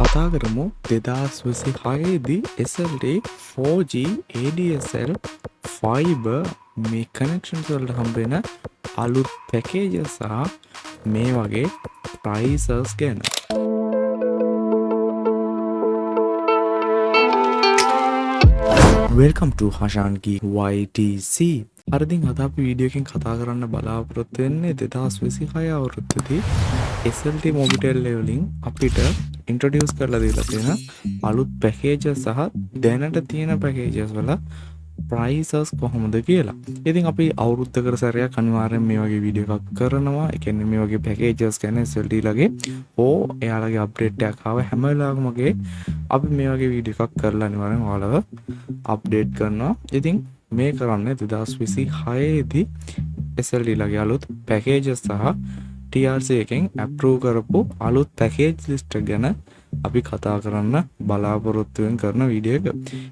කතා කරමු 2026 දී SLT 4G ADSL fiber මේ කනෙක්ෂන්ස් වලට හම්බ වෙන අලුත් පැකේජස් සහ මේ වගේ ප්‍රයිසස් ගැන. Welcome to Hashanki YTC. අරදින් අද අපි වීඩියෝ එකකින් කතා කරන්න බලාපොරොත්තු වෙන්නේ 2026 අවුරුද්දේදී SLT Mobitel වලින් අපිට ඉන්ට්‍රොඩියුස් කරලා දීලා තියෙන අලුත් පැකේජස් සහ දැනට තියෙන පැකේජස් වල ප්‍රයිසස් කොහොමද කියලා. ඉතින් අපි අවුරුද්දකට සැරයක් අනිවාර්යෙන් මේ වගේ වීඩියෝ එකක් කරනවා. ඒ කියන්නේ මේ වගේ පැකේජස් ගැන SLT ලගේ එයාලගේ අප්ඩේට් එකක් ආව හැම වෙලාවකම අපි මේ වගේ වීඩියෝ එකක් කරලා අනිවාර්යෙන් ඔයාලව අප්ඩේට් කරනවා. ඉතින් මේ කරන්නේ 2026 දී SLT ලගේ අලුත් පැකේජස් සහ TRC එකෙන් අප්‍රූව් කරපු අලුත් පැකේජ් ලිස්ට් එක ගැන අපි කතා කරන්න බලාපොරොත්තු වෙන කරන වීඩියෝ එක.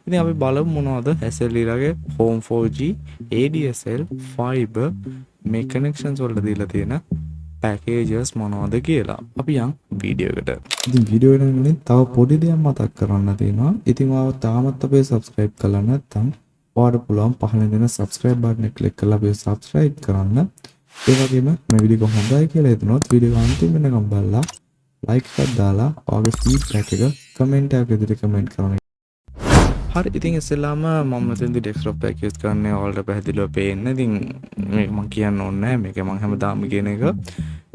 ඉතින් අපි බලමු මොනවද SLT ලගේ Home 4G ADSL fiber මේ කනෙක්ෂන්ස් වලට දීලා තියෙන පැකේජස් මොනවද කියලා. අපි යන් වීඩියෝ එකට. ඉතින් වීඩියෝ එක වලින් තව පොඩි දෙයක් මතක් කරන්න තියෙනවා. ඉතින් ඔයාව තාමත් අපේ subscribe කරලා නැත්නම් ඔයාලට පුළුවන් පහළින් දෙන subscribe button එක click කරලා අපේ subscribe කරන්න. ඒ වගේම මේ වීඩියෝ එක හොඳයි කියලා හිතනොත් වීඩියෝ එක අන්තිම වෙනකම් බලලා like එකක් දාලා ඔයාගේ feedback එක comment එකක් විදිහට comment කරන්න. හරි, ඉතින් ඉස්සෙල්ලාම මම මෙතනදී desktop එක use කරන්නේ ඔයාලට පැහැදිලිව පේන්න. ඉතින් මේක මම කියන්න ඕනේ නැහැ. මේක මම හැමදාම කියන එක.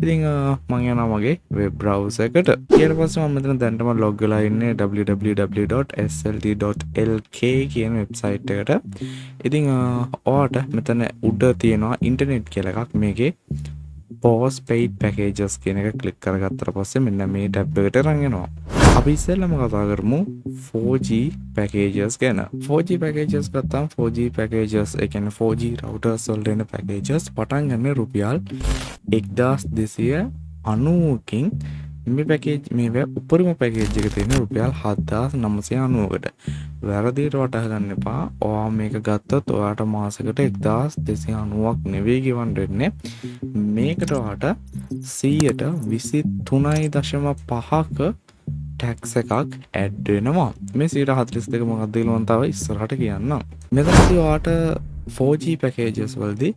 ඉතින් මම යනවා මගේ web browser එකට. ඊට පස්සේ මම මෙතන දැනටම log වෙලා ඉන්නේ www.slt.lk කියන website එකට. ඉතින් ඔයාලට මෙතන උඩ තියෙනවා internet කියලා එකක්. මේකේ postpaid packages කියන එක ක්ලික් කරගත්තට පස්සේ මෙන්න මේ ටැබ් එකට අරන් එනවා. අපි ඉස්සෙල්ලාම කතා කරමු 4G packages ගැන. 4G packages ගත්තාම 4G packages ඒ කියන්නේ 4G routers වලට එන packages පටන් ගන්න රුපියල් 1290කින් මේ පැකේජ් මේ උපරිම පැකේජ් එක තියෙන රුපියල් 7990කට. වැරදියට වටහා ගන්න එපා. ඔයා මේක ගත්තොත් ඔයාට මාසෙකට 1290ක් නෙවෙයි ගෙවන්න වෙන්නේ. මේකට ඔයාට 123.5ක ටැක්ස් එකක් ඇඩ් වෙනවා. මේ 142 මොකක්ද කියලා මම තව ඉස්සරහට කියන්නම්. මෙතනදී ඔයාට 4G packages වලදී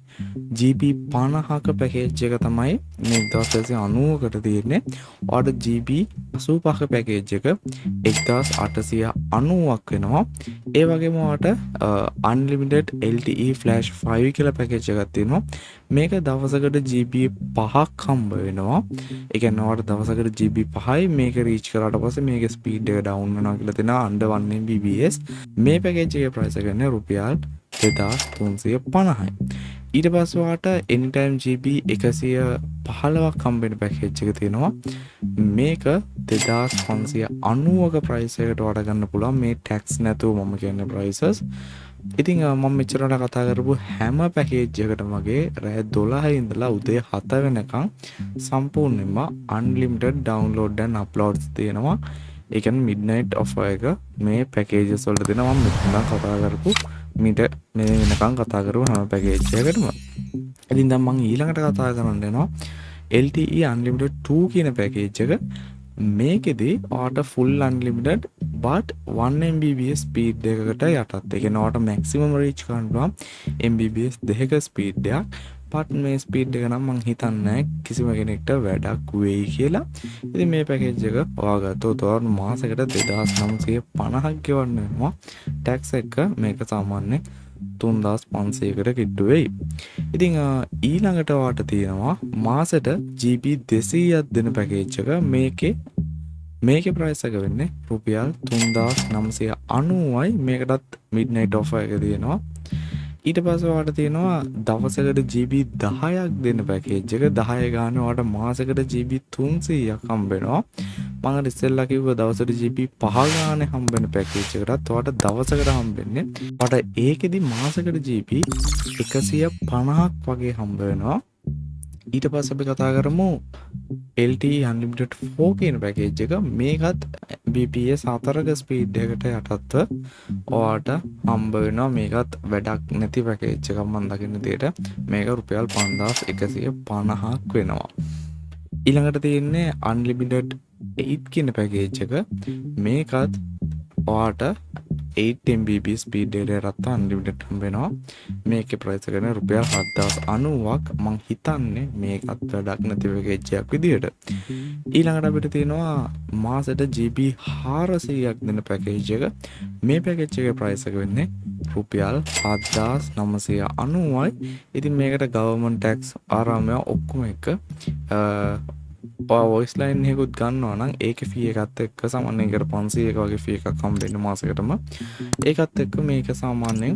GB 50ක පැකේජ් එක තමයි මේ 1290කට තියෙන්නේ. ඔයාට GB 85ක පැකේජ් එක 1890ක් වෙනවා. ඒ වගේම ඔයාට unlimited LTE flash 5 කියලා පැකේජ් එකක් තියෙනවා. මේක දවසකට GB 5ක් හම්බ වෙනවා. ඒ කියන්නේ ඔයාට දවසකට GB 5යි මේක රීච් කරාට පස්සේ මේකේ ස්පීඩ් එක ඩවුන් වෙනවා කියලා තියෙනවා under 1 Mbps. මේ පැකේජ් එකේ ප්‍රයිස් එක ගන්නේ රුපියල් 2350යි. ඊට පස්සේ ඔයාට anytime GB 115ක් හම්බෙන පැකේජ් එක තියෙනවා. මේක 2590ක ප්‍රයිස් එකකට ඔයාට ගන්න පුළුවන්. මේ ටැක්ස් නැතුව මම කියන්නේ ප්‍රයිසස්. ඉතින් මම මෙච්චරට කතා කරපු හැම පැකේජ් එකටම වගේ රෑ 12 ඉඳලා උදේ 7 වෙනකන් සම්පූර්ණයෙන්ම unlimited download and uploads තියෙනවා. ඒ කියන්නේ midnight offer එක මේ පැකේජස් වලට දෙනවා. මම මෙතන කතා කරපු මීට මේ වෙනකන් කතා කරපු හැම පැකේජ් එකකටම. ඉතින් දැන් මම ඊළඟට කතා කරන්න යනවා LTE unlimited 2 කියන පැකේජ් එක. මේකෙදී ඔයාට full unlimited but 1 Mbps speed එකකට යටත්. ඒ කියන්නේ ඔයාට maximum reach කරන්න පුළුවන් Mbps 2ක speed එකක්. but මේ speed එක නම් මම හිතන්නේ කිසිම කෙනෙක්ට වැඩක් වෙයි කියලා. ඉතින් මේ පැකේජ් එක ඔයා ගත්තොත් ඔයාට මාසෙකට 2950ක් ගෙවන්න වෙනවා. ටැක්ස් එක මේක සාමාන්‍යයෙන් 3500කට කිට්ටු වෙයි. ඉතින් ඊළඟට ඔයාට තියෙනවා මාසෙට GB 200ක් දෙන පැකේජ් එක. මේකේ ප්‍රයිස් එක වෙන්නේ රුපියල් 3990යි. මේකටත් midnight offer එක තියෙනවා. ඊට පස්සේ ඔයාට තියෙනවා දවසකට GB 10ක් දෙන පැකේජ් එක. 10 ගානේ ඔයාට මාසෙකට GB 300ක් හම්බ වෙනවා. මම අර ඉස්සෙල්ලා කිව්වා දවසට GB 5 ගානේ හම්බ වෙන පැකේජ් එකටත් ඔයාට දවසකට හම්බෙන්නේ ඔයාට ඒකෙදි මාසෙකට GB 150ක් වගේ හම්බ වෙනවා. ඊට පස්සේ අපි කතා කරමු LTE unlimited 4 කියන පැකේජ් එක. මේකත් BPS 4ක ස්පීඩ් එකට යටත්ව ඔයාට හම්බ වෙනවා. මේකත් වැඩක් නැති පැකේජ් එකක් මම දකින්න දෙයට. මේක රුපියල් 5150ක් වෙනවා. ඊළඟට තියෙන්නේ unlimited 8 කියන පැකේජ් එක. මේකත් ඔයාට 8 MB ස්පීඩ් data එකත් අන්ලිමිටඩ් හම්බ වෙනවා. මේකේ ප්‍රයිස් එක රුපියල් 7090ක්. මං හිතන්නේ මේකත් වැඩක් නැති පැකේජ් එකක් විදියට. ඊළඟට අපිට තියෙනවා මාසෙට GB 400ක් දෙන පැකේජ් එක. මේ පැකේජ් එකේ ප්‍රයිස් එක වෙන්නේ රුපියල් 7990යි. ඉතින් මේකට ගවර්න්මන්ට් ටැක්ස් ආරාමය ඔක්කොම එක වොයිස් ලයින් එකකුත් ගන්නවා නම් ඒකේ ෆී එකත් එක්ක සාමාන්‍යයෙන් එකට 500ක වගේ ෆී එකක් හම්බ වෙන්නේ මාසෙකටම. ඒකත් එක්ක මේක සාමාන්‍යයෙන්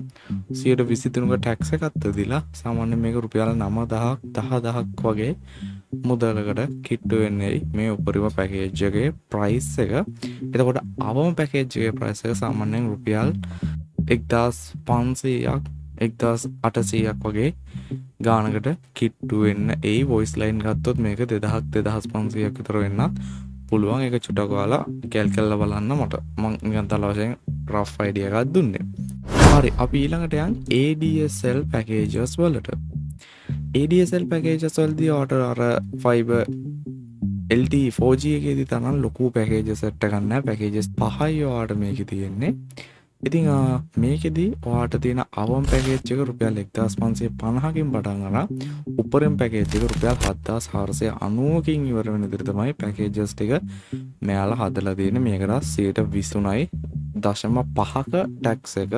123ක ටැක්ස් එකත් දීලා සාමාන්‍යයෙන් මේක රුපියල් 9000ක් 10000ක් වගේ මුදලකට කිට්ටු වෙන්නේ මේ උපරිම පැකේජ් එකේ ප්‍රයිස් එක. එතකොට අවම පැකේජ් එකේ ප්‍රයිස් එක සාමාන්‍යයෙන් රුපියල් 1500ක් 1800ක් වගේ ගානකට කිට්ටු වෙන්න ඒ වොයිස් ලයින් ගත්තොත් මේක 2500ක් විතර වෙන්නත් පුළුවන්. ඒක චුට්ටක් ඔයාලා කැල්කියලා බලන්න. මට මම නිකන් තල වශයෙන් රෆ් අයිඩියා එකක් දුන්නේ. හරි අපි ඊළඟට යන් ADSL packages වලට. ADSL packages වලදී ඔයාට අර fiber LTE 4G එකේදී තරම් ලොකු packages set එකක් නැහැ. packages 5යි ඔයාට මේකේ තියෙන්නේ. ඉතින් මේකෙදී ඔයාට තියෙන අවම පැකේජ් එක රුපියල් 1550කින් පටන් අරන් උපරිම පැකේජ් එක රුපියල් 7490කින් ඉවර වෙන විදිහට තමයි පැකේජස් ටික මෙයාලා හදලා තියෙන්නේ. මේකට 23.5ක ටැක්ස් එක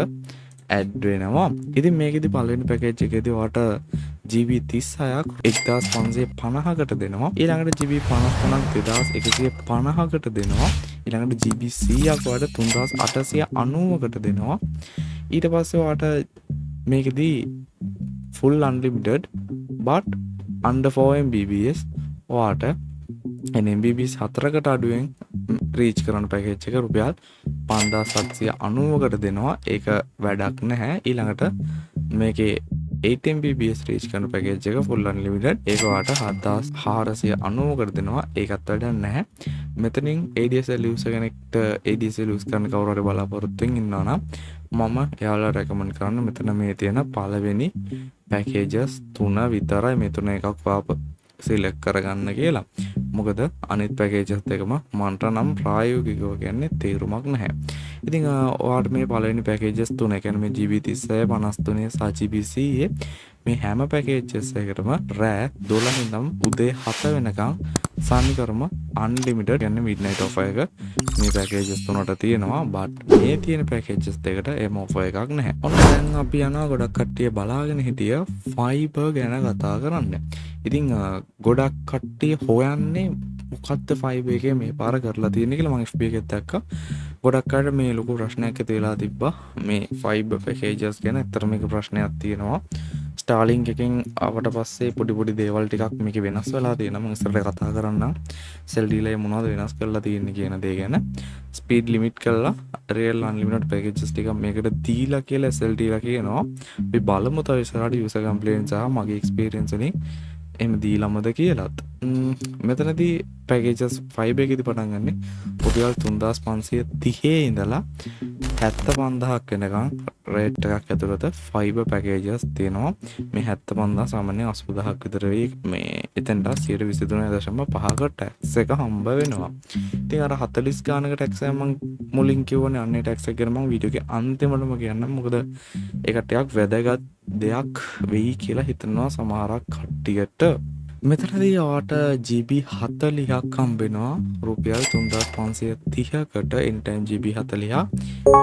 ඇඩ් වෙනවා. ඉතින් මේකෙදි පළවෙනි පැකේජ් එකේදී ඔයාට GB 36ක් 1550කට දෙනවා. ඊළඟට GB 53ක් 2150කට දෙනවා. ඊළඟට GB 100ක් ඔයාට 3890කට දෙනවා. ඊට පස්සේ ඔයාට මේකෙදී full unlimited but under 4 Mbps ඔයාට MBBS 4කට අඩුවෙන් රීච් කරන පැකේජ් එක රුපියල් 5790කට දෙනවා. ඒක වැඩක් නැහැ. ඊළඟට මේකේ 8 Mbps රීච් කරන පැකේජ් එක full unlimited. ඒක ඔයාට 7490කට දෙනවා. ඒකත් වැඩක් නැහැ. මෙතනින් ADSL user කෙනෙක්ට ADSL use කරන්න කවුරු හරි බලාපොරොත්තුෙන් ඉන්නවා නම් මම එයාලා රෙකමන්ඩ් කරන්න මෙතන මේ තියෙන පළවෙනි පැකේජස් 3 විතරයි. මේ තුන එකක් වාප සිලෙක්ට් කරගන්න කියලා. මොකද අනිත් පැකේජස් දෙකම මන්ට නම් ප්‍රායෝගිකව කියන්නේ තේරුමක් නැහැ. ඉතින් ඔයාට මේ පළවෙනි පැකේජස් තුන කියන්නේ මේ GB 36 53 සහ GB 100 මේ හැම පැකේජස් එකකටම රෑ 12 ඉඳන් උදේ 7 වෙනකන් සානිකරම අන්ලිමිටඩ් කියන්නේ මිඩ්නයිට් ඔෆර් එක මේ පැකේජස් තුනට තියෙනවා. බට් මේ තියෙන පැකේජස් දෙකට එම ඔෆර් එකක් නැහැ. ඔන්න දැන් අපි යනවා ගොඩක් කට්ටිය බලාගෙන හිටිය ෆයිබර් ගැන කතා කරන්න. ඉතින් ගොඩක් කට්ටිය හොයන්නේ මොකක්ද ෆයිබර් එකේ මේ පාර කරලා තියෙන්නේ කියලා මම FB එකෙත් දැක්කා. ගොඩක් අයට මේ ලොකු ප්‍රශ්නයක් ඇති වෙලා තිබ්බා මේ ෆයිබර් පැකේජස් ගැන. ඇත්තට මේක ප්‍රශ්නයක් තියෙනවා. ස්ටාර්ලින්ක් එකෙන් ආවට පස්සේ පොඩි දේවල් ටිකක් මේකේ වෙනස් වෙලා තියෙනවා. මම ඉස්සරට කතා කරන්නම් සෙල් ඩීලේ මොනවද වෙනස් කරලා තියෙන්නේ කියන දේ ගැන. ස්පීඩ් ලිමිට් කරලා රියල් අන්ලිමිටඩ් පැකේජස් ටිකක් මේකට දීලා කියලා SLT ලා කියනවා. අපි බලමු තව ඉස්සරහට යූසර් කම්ප්ලේන්ට් සහ මගේ එක්ස්පීරියන්ස් වලින් එහෙම දීලාමද කියලාත්. මෙතනදී පැකේජස් 5 එකේදී පටන් ගන්නේ රුපියල් 3530 ඉඳලා 75000ක් වෙනකන් රේට් එකක් ඇතුළත ෆයිබර් පැකේජස් තියෙනවා. මේ 75000 සාමාන්‍යයෙන් 80000ක් විතර වෙයි. මේ එතෙන්ට 123.5ක ටැක්ස් එක හම්බ වෙනවා. ඉතින් අර 40 ගානක ටැක්ස් එක මම මුලින් කිව්වනේ අන්නේ ටැක්ස් එක ගැන මම වීඩියෝ එකේ අන්තිමටම කියන්නම්. මොකද ඒක ටිකක් වැදගත් දෙයක් වෙයි කියලා හිතනවා සමහරක් කට්ටියට. මෙතනදී ඔයාට GB 40ක් හම්බ වෙනවා රුපියල් 3530කට anytime GB 40.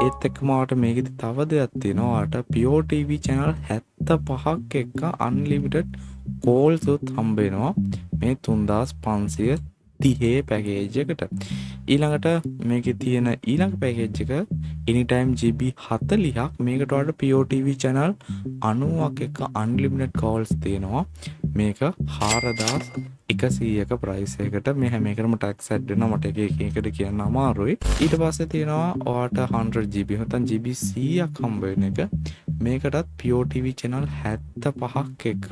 ඒත් එක්කම ඔයාට මේකෙදි තව දෙයක් තියෙනවා. ඔයාට Pure TV channel 75ක් එක්ක unlimited calls උත් හම්බ වෙනවා මේ 3530 පැකේජ් එකට. ඊළඟට මේකේ තියෙන ඊළඟ පැකේජ් එක anytime GB 40ක් මේකට වඩා Pure TV channel 90ක් එක්ක unlimited calls තියෙනවා. මේක 4100ක ප්‍රයිස් එකකට. මේ හැම එකකටම ටැක්ස් ඇඩ් වෙනවා. මට එක එකට කියන්න අමාරුයි. ඊට පස්සේ තියෙනවා ඔයාට 100GB නැත්නම් GB 100ක් හම්බ වෙන එක. මේකටත් Pure TV channel 75ක් එක්ක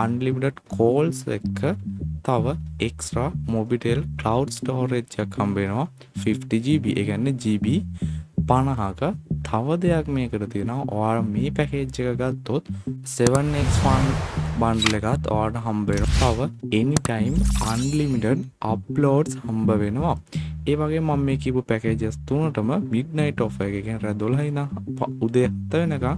unlimited calls එක තව extra Mobitel cloud storage එකක් හම්බ වෙනවා 50GB. ඒ කියන්නේ GB 50ක තව දෙයක් මේකට තියෙනවා. ඔයාලා මේ පැකේජ් එක ගත්තොත් 7x1 බන්ඩල් එකත් ඔයාලට හම්බ වෙනවා. තව anytime unlimited uploads හම්බ වෙනවා. ඒ වගේ මම මේ කියපු පැකේජස් තුනටම midnight offer එක කියන්නේ රෑ 12 ඉඳන් උදේ 7 වෙනකන්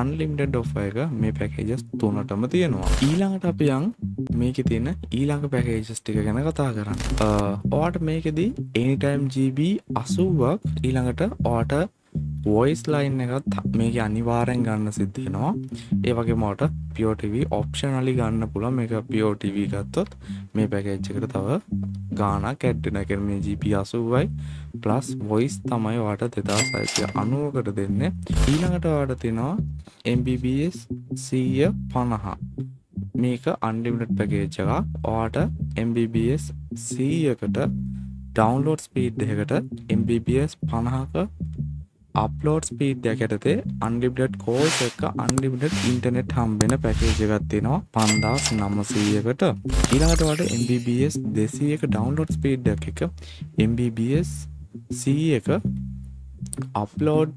unlimited offer එක මේ පැකේජස් තුනටම තියෙනවා. ඊළඟට අපි යන් මේකේ තියෙන ඊළඟ පැකේජස් ටික ගැන කතා කරන්න. ඔයාලට මේකෙදි anytime GB 80ක් ඊළඟට ඔයාලට voice line එකත් මේකේ අනිවාර්යෙන් ගන්න සිද්ධ වෙනවා. ඒ වගේම ඔයාලට Pure TV optionally ගන්න පුළුවන්. මේක Pure TV ගත්තොත් මේ පැකේජ් එකට තව ගාණක් ඇඩ් වෙනවා. ඒ කියන්නේ මේ GB 80යි plus voice තමයි ඔයාලට 2690කට දෙන්නේ. ඊළඟට ඔයාලට තියෙනවා MBPS 150. මේක unlimited පැකේජ් එකක්. ඔයාලට MBPS 100කට download speed එකකට MBPS 50ක අප්ලෝඩ් ස්පීඩ් එක යටතේ unlimited calls එක unlimited internet හම්බෙන පැකේජ් එකක් තියෙනවා 5900කට. ඊළඟට ඔයාලට MBPS 200ක download speed එක MBPS 100ක upload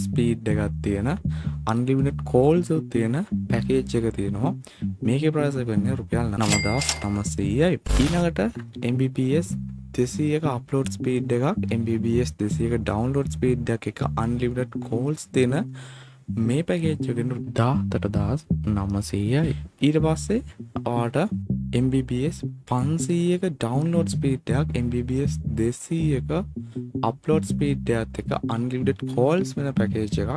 ස්පීඩ් එකක් තියෙන unlimited calls උත් තියෙන පැකේජ් එක තියෙනවා. මේකේ ප්‍රයිස් එක වෙන්නේ රුපියල් 9900යි. ඊළඟට MBPS 200ක අප්ලෝඩ් ස්පීඩ් එකක් MBPS 200ක ඩවුන්ලෝඩ් ස්පීඩ් එකක් unlimited calls දෙන මේ පැකේජ් එකෙන් 18900යි. ඊට පස්සේ ඔයාලට MBPS 500ක ඩවුන්ලෝඩ් ස්පීඩ් එකක් MBPS 200ක අප්ලෝඩ් ස්පීඩ් එකත් එක්ක unlimited calls වෙන පැකේජ් එකක්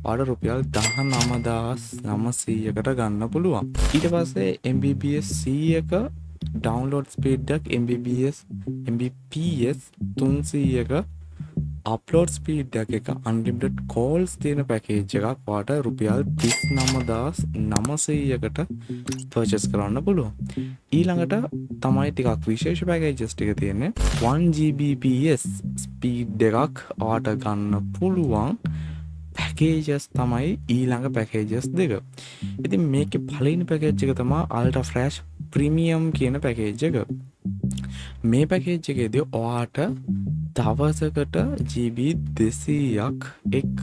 ඔයාලට රුපියල් 19900කට ගන්න පුළුවන්. ඊට පස්සේ MBPS 100ක download speed එක MBPS 300ක upload speed එක unlimited calls තියෙන පැකේජ් එකක් ඔයාලට රුපියල් 39900කට purchase කරන්න පුළුවන්. ඊළඟට තමයි ටිකක් විශේෂ පැකේජස් ටික තියෙන්නේ 1 Gbps speed එකක් ඔයාලට ගන්න පුළුවන් පැකේජස් තමයි ඊළඟ පැකේජස් දෙක. ඉතින් මේකේ පළවෙනි පැකේජ් එක තමයි Ultra Flash Premium කියන පැකේජ් එක. මේ පැකේජ් එකේදී ඔයාට දවසකට GB 200ක් එක්ක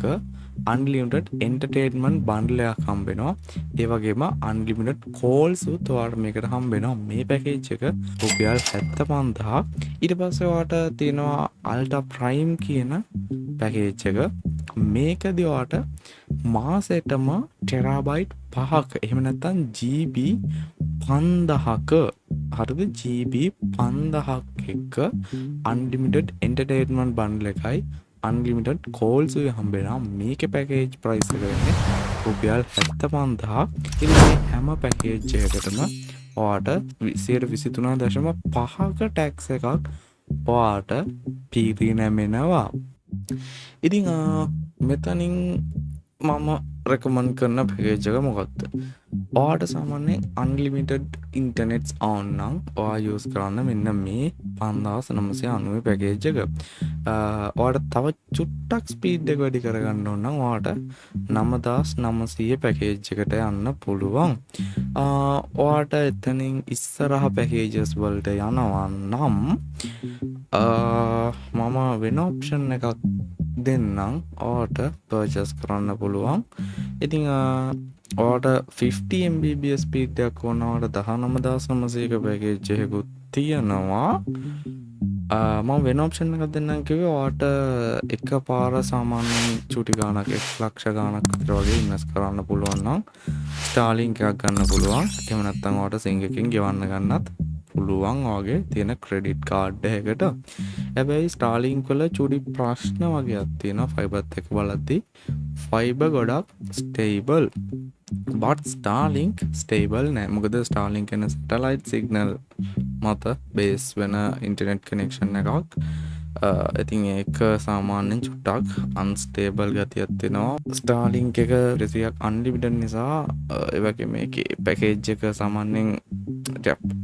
unlimited entertainment bundle එකක් හම්බ වෙනවා. ඒ වගේම unlimited calls උත් ඔයාලට මේකට හම්බ වෙනවා. මේ පැකේජ් එක රුපියල් 75000ක්. ඊට පස්සේ ඔයාලට තියෙනවා Ultra Prime කියන පැකේජ් එක. මේකදී ඔයාලට මාසෙටම ටෙරාබයිට් 5ක එහෙම නැත්නම් GB 5000ක හරිද GB 5000ක් එක්ක unlimited entertainment bundle එකයි unlimited calls උය හම්බ වෙනවා. මේකේ පැකේජ් ප්‍රයිස් එක වෙන්නේ රුපියල් 75000ක්. ඉතින් මේ හැම පැකේජ් එකකටම ඔයාට 23.5ක ටැක්ස් එකක් ඔයාට පිරිනැමෙනවා. ඉතින් මෙතනින් මම රෙකමන්ඩ් කරන පැකේජ් එක මොකක්ද? ඔයාට සාමාන්‍යයෙන් unlimited internets on නම් ඔයා යූස් කරන්න මෙන්න මේ 5990 පැකේජ් එක. ඔයාට තව චුට්ටක් ස්පීඩ් එක වැඩි කරගන්න ඕන නම් ඔයාට 9900 පැකේජ් එකට යන්න පුළුවන්. ඔයාට එතනින් ඉස්සරහ පැකේජස් වලට යනවා නම් මම වෙන ඔප්ෂන් එකක් දෙන්නම් ඔයාට පර්චේස් කරන්න පුළුවන්. ඉතින් ඔයාට 50 Mbps ස්පීඩ් එකක් ඕන ඔයාට 19900ක පැකේජ් එකකුත් තියෙනවා. මම වෙන ඔප්ෂන් එකක් දෙන්නම් කිව්වේ ඔයාට එකපාර සාමාන්‍යයෙන් චුටි ගාණක් 1 ලක්ෂ ගාණක් විතර වගේ ඉන්වෙස්ට් කරන්න පුළුවන් නම් Starlink එකක් ගන්න පුළුවන්. එහෙම නැත්නම් ඔයාට Sing එකකින් ගෙවන්න ගන්නත් පුළුවන් වගේ තියෙන ක්‍රෙඩිට් කාඩ් එකකට. හැබැයි Starlink වල චුටි ප්‍රශ්න වගේක් තියෙනවා ෆයිබර්ත් එක්ක බලද්දී. ෆයිබර් ගොඩක් ස්ටේබල් but Starlink stable නෑ. මොකද Starlink කියන satellite signal මත බේස් වෙන ඉන්ටර්නෙට් කනෙක්ෂන් එකක්. ඉතින් ඒක සාමාන්‍යයෙන් චුට්ටක් unstable ගතියක් තියෙනවා. Starlink එක රිසියක් unlimited නිසා ඒ වගේ මේකේ පැකේජ් එක සාමාන්‍යයෙන්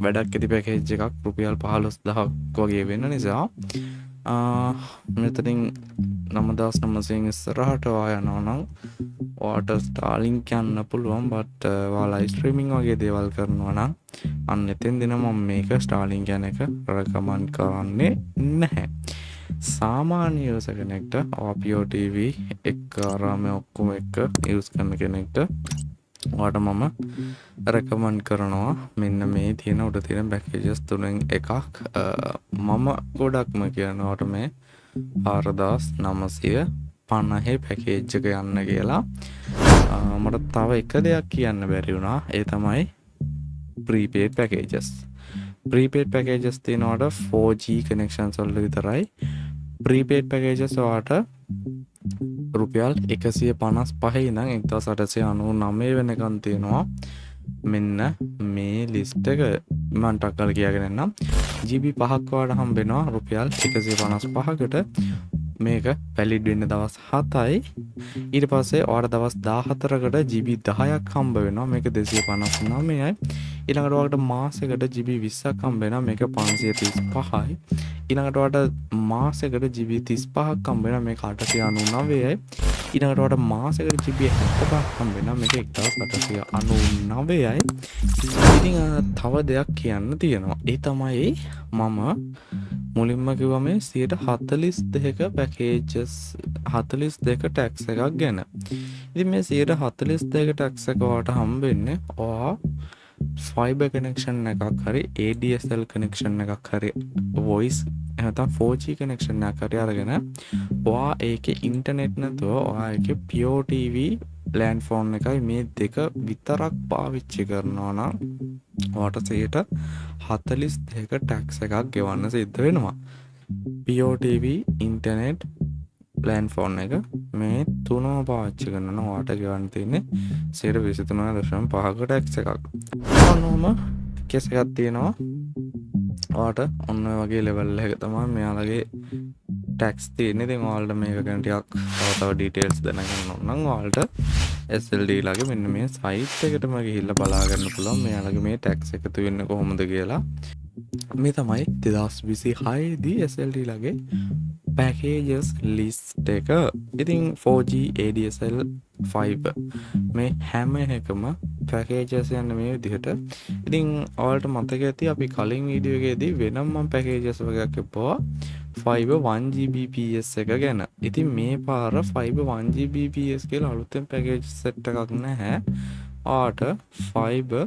වැඩක් ඇති පැකේජ් එකක් රුපියල් 15000ක් වගේ වෙන නිසා මෙතනින් 9900න් ඉස්සරහට යනවා නම් ඔයාට Starlink යන්න පුළුවන්. but ඔයා live streaming වගේ දේවල් කරනවා නම් අන්න එතෙන් දෙන මම මේක Starlink යන එක recommend කරන්නේ නැහැ. සාමාන්‍ය යූසර් කෙනෙක්ට OPO TV එක ආරාමයේ ඔක්කොම එක යූස් කරන කෙනෙක්ට ඔයාට මම රෙකමන්ඩ් කරනවා මෙන්න මේ තියෙන උඩ තියෙන පැකේජස් තුනෙන් එකක් මම ගොඩක්ම කියනවාට මේ 4950 පැකේජ් එක යන්න කියලා මට තව එක දෙයක් කියන්න බැරි වුණා ඒ තමයි prepaid packages packages තියෙනවට 4G connections වල විතරයි prepaid packages ඔයාට රුපියල් 155 ඉඳන් 1899 වෙනකන් තියෙනවා මෙන්න මේ ලිස්ට් එක මම ටක් කරලා කියාගෙන යන්නම් GB 5ක් ඔයාලට හම්බ වෙනවා රුපියල් 155කට මේක වැලිඩ් වෙන්න දවස් 7යි ඊට පස්සේ ඔයාලට දවස් 14කට GB 10ක් හම්බ වෙනවා මේක 259යි ඊළඟට ඔයාලට මාසෙකට GB 20ක් හම්බ වෙනවා මේක 535යි ඊළඟට ඔයාලට මාසෙකට GB 35ක් හම්බ වෙනවා මේක 899යි ඊළඟට ඔයාලට මාසෙකට GB 75ක් හම්බ වෙනවා මේක 1899යි ඉතින් තව දෙයක් කියන්න තියෙනවා ඒ තමයි මම මුලින්ම කිව්වා මේ 142ක පැකේජස් 42ක ටැක්ස් එකක් ගැන. ඉතින් මේ 142ක ටැක්ස් එක ඔයාලට හම්බෙන්නේ ඔයා fiber connection එකක් හරි ADSL connection එකක් හරි voice නැත්නම් 4G connection එකක් හරි අරගෙන ඔයා ඒකේ ඉන්ටර්නෙට් නැතුව ඔයා ඒකේ Pure TV land phone එකයි මේ දෙක විතරක් පාවිච්චි කරනවා නම් ඔයාට 142ක ටැක්ස් එකක් ගෙවන්න සිද්ධ වෙනවා. Pure TV internet land phone එක මේ තුනම පාවිච්චි කරනවා ඔයාට ගෙවන්න තියෙන්නේ 123.5ක ටැක්ස් එකක්. ඔන්නෝම කේස් එකක් තියෙනවා. ඔයාට ඔන්න ඔය වගේ ලෙවල් එක තමයි මෙයාලගේ ටැක්ස් තියෙන්නේ. ඉතින් ඔයාලට මේක ගැන ටිකක් තව ඩීටේල්ස් දැනගන්න ඕන නම් ඔයාලට SLD ලාගේ මෙන්න මේ සයිට් එකටම ගිහිල්ලා බලා ගන්න පුළුවන් මෙයාලගේ මේ ටැක්ස් එකතු වෙන්නේ කොහොමද කියලා. මේ තමයි 2026 දී SLD ලාගේ packages list එක. ඉතින් 4G ADSL fiber මේ හැම එකම packages යන්නේ මේ විදිහට. ඉතින් ඔයාලට මතක ඇති අපි කලින් වීඩියෝ එකේදී වෙනම මම packages වගේක් එපුවා fiber 1Gbps එක ගැන. ඉතින් මේ පාර fiber 1Gbps කියලා අලුතෙන් package set එකක් නැහැ. ආට fiber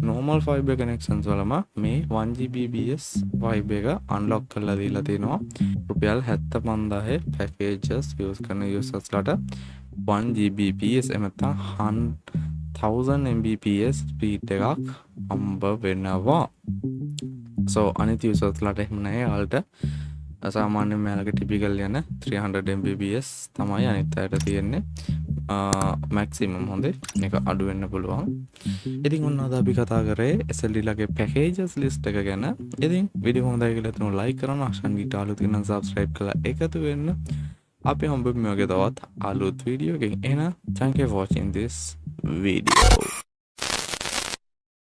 normal fiber connections වලම මේ 1Gbps fiber එක unlock කරලා දීලා තිනවා. රුපියල් 75000 packages use කරන usersලාට 1Gbps එමෙතන 1000 Mbps speed එකක් හම්බ වෙනවා. so අනිත් usersලාට එහෙම නැහැ. යාලට සාමාන්‍යයෙන් මෙයාලගේ typical යන 300 Mbps තමයි අනිත් අයට තියෙන්නේ. maximum හොඳේ මේක අඩු වෙන්න පුළුවන්. ඉතින් ඔන්න අද අපි කතා කරේ SLD ලගේ packages list එක ගැන. ඉතින් වීඩියෝ හොඳයි කියලා හිතනවා like කරන්න, අශාන්විට අලුත් කෙනෙක් subscribe කරලා එකතු වෙන්න. අපි හම්බෙමු මේ වගේ තවත් අලුත් වීඩියෝ එකකින්. එහෙනම් thank you for watching this video.